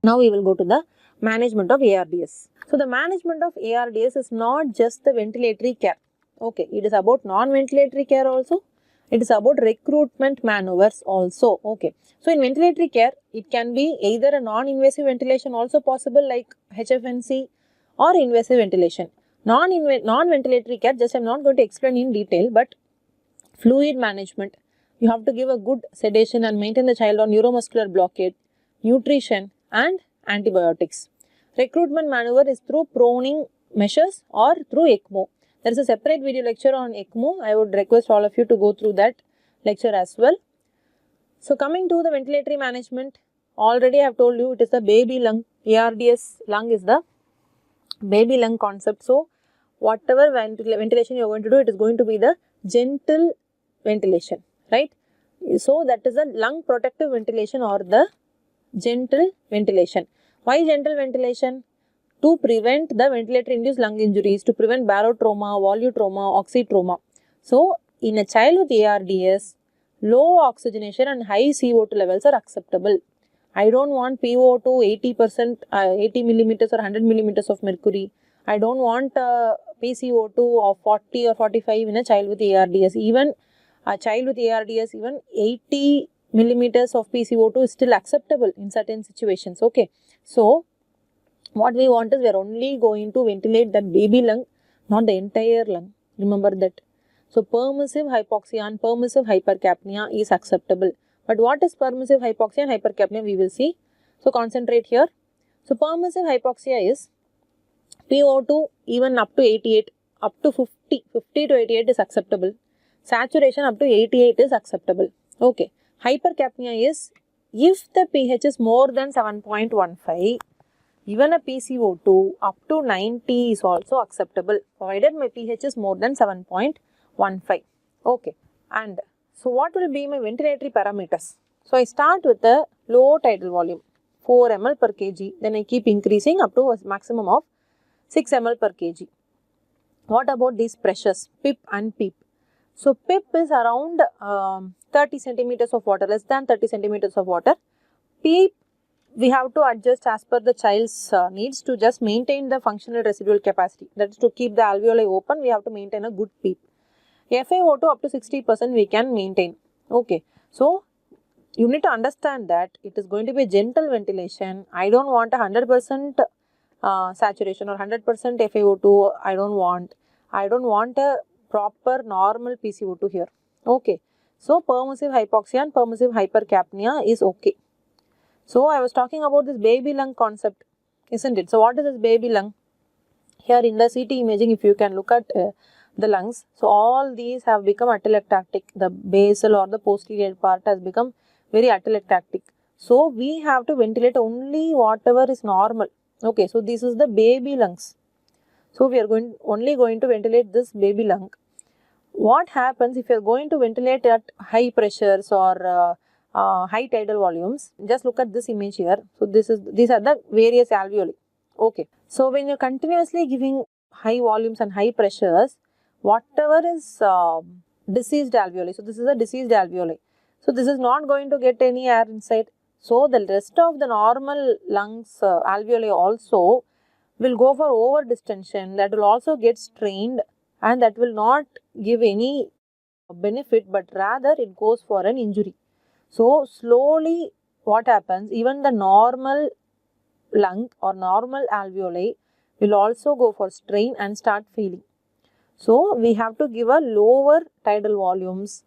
Now we will go to the management of ARDS. So the management of ARDS is not just the ventilatory care. Okay, it is about non-ventilatory care also. It is about recruitment maneuvers also. Okay, so in ventilatory care, it can be either a non-invasive ventilation also possible like HFNC or invasive ventilation. Non-ventilatory care, just I am not going to explain in detail, but fluid management, you have to give a good sedation and maintain the child on neuromuscular blockade, nutrition and antibiotics. Recruitment maneuver is through proning measures or through ECMO. There is a separate video lecture on ECMO. I would request all of you to go through that lecture as well. So coming to the ventilatory management, already I have told you it is the baby lung. ARDS lung is the baby lung concept. So whatever ventilation you are going to do, it is going to be the gentle ventilation, right? So that is the lung protective ventilation or the gentle ventilation. Why gentle ventilation? To prevent the ventilator-induced lung injuries, to prevent barotrauma, volutrauma, oxytrauma. So, in a child with ARDS, low oxygenation and high CO2 levels are acceptable. I don't want PO2 80%, 80 millimeters or 100 millimeters of mercury. I don't want PCO2 of 40 or 45 in a child with ARDS. Even a child with ARDS, even 80 millimeters of PCO2 is still acceptable in certain situations. Okay, so what we want is we are only going to ventilate that baby lung, not the entire lung. Remember that. So permissive hypoxia and permissive hypercapnia is acceptable. But what is permissive hypoxia and hypercapnia, we will see. So concentrate here. So permissive hypoxia is PO2 even up to 88, up to 50 to 88 is acceptable. Saturation up to 88 is acceptable. Okay. Hypercapnia is if the pH is more than 7.15, even a PCO2 up to 90 is also acceptable, provided my pH is more than 7.15. Okay. And so what will be my ventilatory parameters? So I start with the low tidal volume, 4 ml per kg. Then I keep increasing up to a maximum of 6 ml per kg. What about these pressures, PIP and PEEP? So PIP is around 30 centimeters of water, less than 30 centimeters of water. PEEP, we have to adjust as per the child's needs to just maintain the functional residual capacity. That is to keep the alveoli open, we have to maintain a good PEEP. FiO2 up to 60% we can maintain. Okay. So, you need to understand that it is going to be a gentle ventilation. I don't want a 100% saturation or 100% FiO2. I don't want a proper normal PCO2 here. Okay. So, permissive hypoxia and permissive hypercapnia is okay. So, I was talking about this baby lung concept, isn't it? So, what is this baby lung? Here in the CT imaging, if you can look at the lungs, so all these have become atelectatic. The basal or the posterior part has become very atelectatic. So, we have to ventilate only whatever is normal. Okay, so this is the baby lungs. So, we are only going to ventilate this baby lung. What happens if you are going to ventilate at high pressures or high tidal volumes? Just look at this image here. So, these are the various alveoli. Okay. So, when you are continuously giving high volumes and high pressures, whatever is diseased alveoli. So, this is a diseased alveoli. So, this is not going to get any air inside. So, the rest of the normal lungs alveoli also will go for over distension, that will also get strained and that will not give any benefit, but rather it goes for an injury. So, slowly what happens, even the normal lung or normal alveoli will also go for strain and start failing. So, we have to give a lower tidal volumes